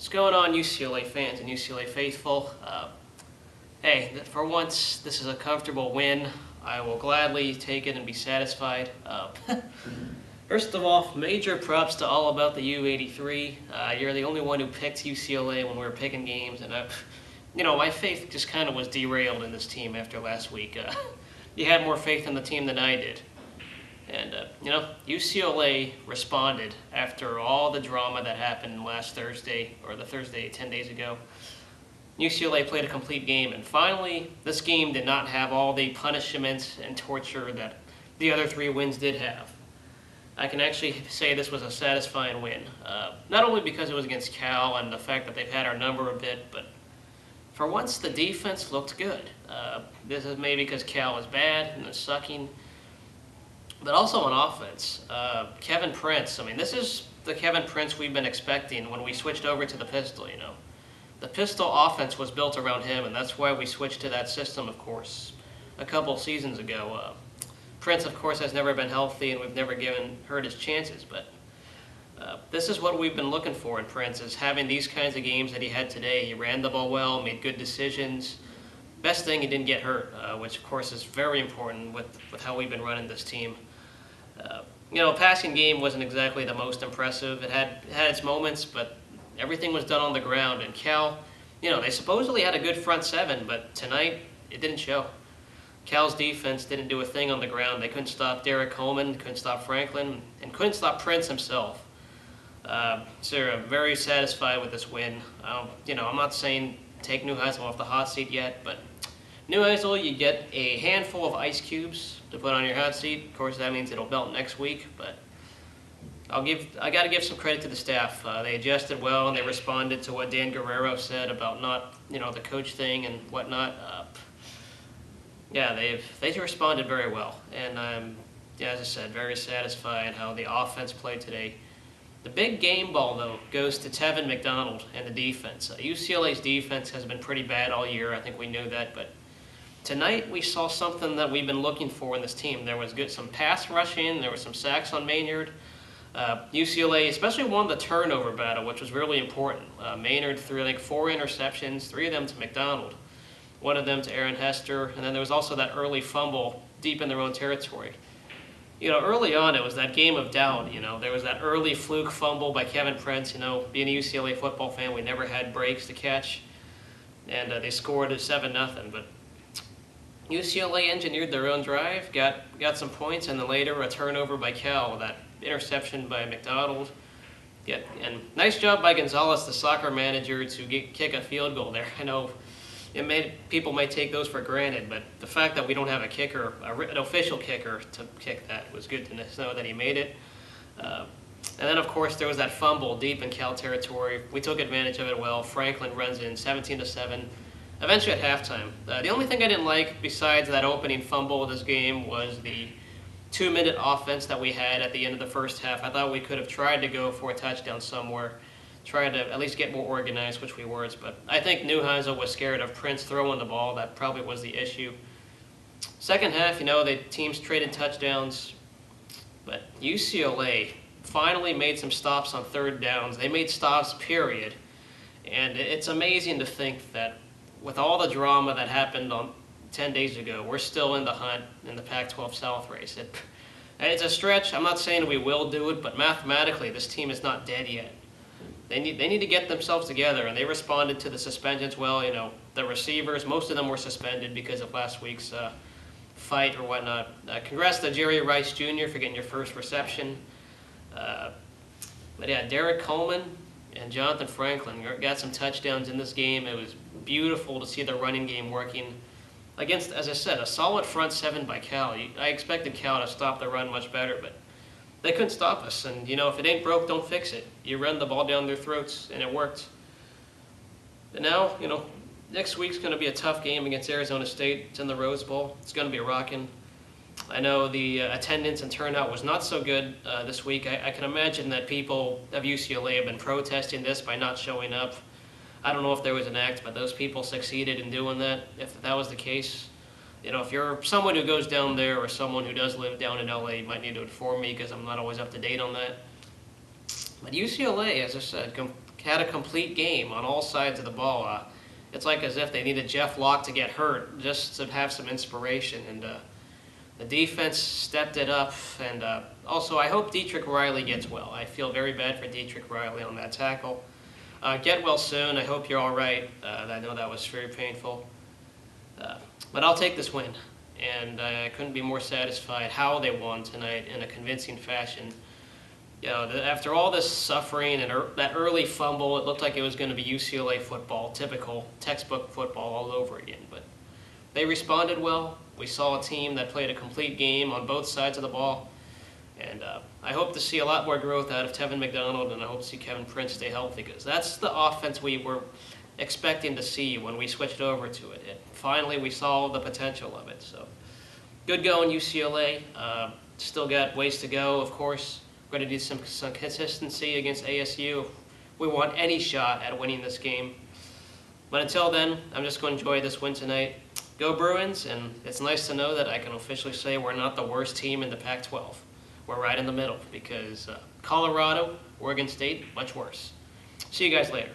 What's going on, UCLA fans and UCLA faithful? Hey, for once, this is a comfortable win. I will gladly take it and be satisfied. First of all, major props to All About the U83. You're the only one who picked UCLA when we were picking games, and my faith just kind of was derailed in this team after last week. You had more faith in the team than I did. And, UCLA responded after all the drama that happened last Thursday, or the Thursday 10 days ago. UCLA played a complete game, and finally, this game did not have all the punishments and torture that the other three wins did have. I can actually say this was a satisfying win, not only because it was against Cal and the fact that they've had our number a bit, but for once the defense looked good. This is maybe because Cal was bad and was sucking. But also on offense, Kevin Prince, this is the Kevin Prince we've been expecting when we switched over to the pistol, The pistol offense was built around him, and that's why we switched to that system, of course, a couple seasons ago. Prince, of course, has never been healthy, and we've never given hurt his chances, but this is what we've been looking for in Prince, is having these kinds of games that he had today. He ran the ball well, made good decisions. Best thing, he didn't get hurt, which, of course, is very important with how we've been running this team. Passing game wasn't exactly the most impressive. It had its moments, but everything was done on the ground. And Cal, they supposedly had a good front seven, but tonight it didn't show. Cal's defense didn't do a thing on the ground. They couldn't stop Derek Coleman, couldn't stop Franklin, and couldn't stop Prince himself. So I'm very satisfied with this win. I'm not saying take Neuheisel off the hot seat yet, but Neuheisel, you get a handful of ice cubes to put on your hot seat. Of course, that means it'll melt next week, but I got to give some credit to the staff. They adjusted well, and they responded to what Dan Guerrero said about not, the coach thing and whatnot. They responded very well, and I'm, as I said, very satisfied how the offense played today. The big game ball, though, goes to Tevin McDonald and the defense. UCLA's defense has been pretty bad all year. I think we knew that, but tonight we saw something that we've been looking for in this team. There was some pass rushing, there was some sacks on Maynard. UCLA especially won the turnover battle, which was really important. Maynard threw, I think, 4 interceptions, 3 of them to McDonald, 1 of them to Aaron Hester, and then there was also that early fumble deep in their own territory. Early on, it was that game of doubt. There was that early fluke fumble by Kevin Prince. Being a UCLA football fan, we never had breaks to catch, and they scored at 7-0. But UCLA engineered their own drive, got some points, and then later a turnover by Cal, that interception by McDonald. And nice job by Gonzalez, the soccer manager, to kick a field goal there. I know people might take those for granted, but the fact that we don't have a kicker, an official kicker, to kick that was good to know that he made it. And then, of course, there was that fumble deep in Cal territory. We took advantage of it well. Franklin runs in 17-7. Eventually at halftime. The only thing I didn't like besides that opening fumble of this game was the 2-minute offense that we had at the end of the first half. I thought we could have tried to go for a touchdown somewhere, try to at least get more organized, which we weren't. But I think Neuheisel was scared of Prince throwing the ball. That probably was the issue. Second half, the teams traded touchdowns, but UCLA finally made some stops on third downs. They made stops, period. And it's amazing to think that with all the drama that happened 10 days ago, we're still in the hunt in the Pac-12 South race. It's a stretch. I'm not saying we will do it, but mathematically, this team is not dead yet. They need to get themselves together, and they responded to the suspensions well. The receivers, most of them were suspended because of last week's fight or whatnot. Congrats to Jerry Rice Jr. for getting your first reception. But yeah, Derek Coleman and Jonathan Franklin got some touchdowns in this game. It was beautiful to see the running game working against, as I said, a solid front seven by Cal. I expected Cal to stop the run much better, but they couldn't stop us. And, if it ain't broke, don't fix it. You run the ball down their throats, and it worked. And now, next week's going to be a tough game against Arizona State. It's in the Rose Bowl. It's going to be rocking. I know the attendance and turnout was not so good this week. I can imagine that people of UCLA have been protesting this by not showing up. I don't know if there was an act, but those people succeeded in doing that. If that was the case, if you're someone who goes down there or someone who does live down in LA, you might need to inform me because I'm not always up to date on that. But UCLA, as I said, had a complete game on all sides of the ball. It's like as if they needed Jeff Locke to get hurt just to have some inspiration. And the defense stepped it up. And also, I hope Dietrich Riley gets well. I feel very bad for Dietrich Riley on that tackle. Get well soon. I hope you're all right. I know that was very painful. But I'll take this win. And I couldn't be more satisfied how they won tonight in a convincing fashion. You know, after all this suffering and that early fumble, it looked like it was going to be UCLA football, typical textbook football all over again. But they responded well. We saw a team that played a complete game on both sides of the ball. And I hope to see a lot more growth out of Tevin McDonald, and I hope to see Kevin Prince stay healthy, because that's the offense we were expecting to see when we switched over to it. And finally, we saw the potential of it. So good going, UCLA. Still got ways to go, of course. We're going to do some consistency against ASU if we want any shot at winning this game. But until then, I'm just going to enjoy this win tonight. Go Bruins, and it's nice to know that I can officially say we're not the worst team in the Pac-12. We're right in the middle, because Colorado, Oregon State, much worse. See you guys later.